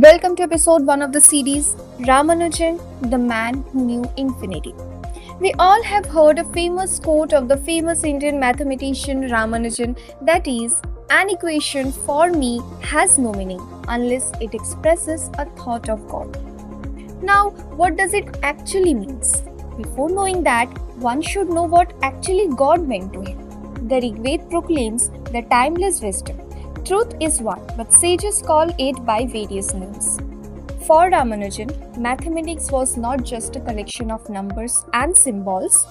Welcome to episode 1 of the series Ramanujan, the man who knew infinity. We all have heard a famous quote of the famous Indian mathematician Ramanujan, that is, an equation for me has no meaning unless it expresses a thought of God. Now, what does it actually mean? Before knowing that, one should know what actually God meant to him. The Rig Veda proclaims the timeless wisdom. Truth is one, but sages call it by various names. For Ramanujan, mathematics was not just a collection of numbers and symbols,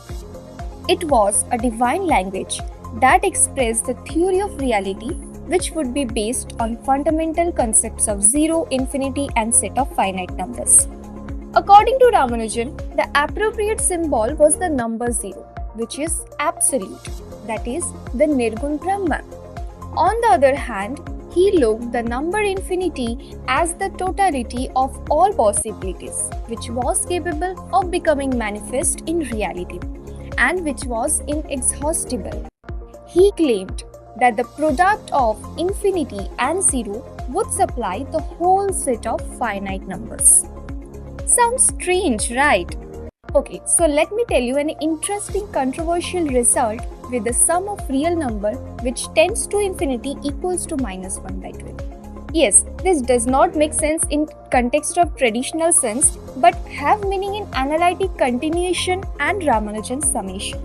it was a divine language that expressed the theory of reality, which would be based on fundamental concepts of zero, infinity, and set of finite numbers. According to Ramanujan, the appropriate symbol was the number zero, which is absolute, that is, the Nirgun Brahman. On the other hand, he looked the number infinity as the totality of all possibilities, which was capable of becoming manifest in reality, and which was inexhaustible. He claimed that the product of infinity and zero would supply the whole set of finite numbers. Sounds strange, right? Okay, so let me tell you an interesting controversial result with the sum of real number which tends to infinity equals to minus 1 by 12. Yes, this does not make sense in context of traditional sense but have meaning in analytic continuation and Ramanujan's summation.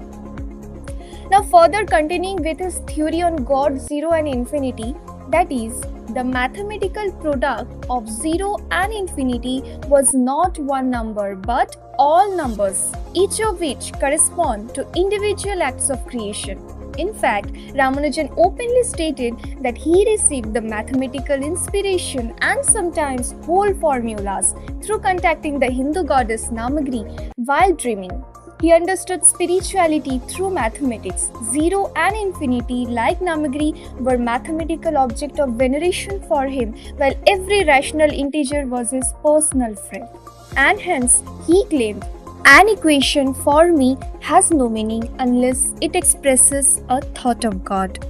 Now further continuing with his theory on God, zero and infinity, that is, the mathematical product of zero and infinity was not one number but all numbers, each of which correspond to individual acts of creation. In fact, Ramanujan openly stated that he received the mathematical inspiration and sometimes whole formulas through contacting the Hindu goddess Namagri while dreaming. He understood spirituality through mathematics. Zero and infinity, like Namagri, were mathematical object of veneration for him, while every rational integer was his personal friend. And hence, he claimed, an equation for me has no meaning unless it expresses a thought of God.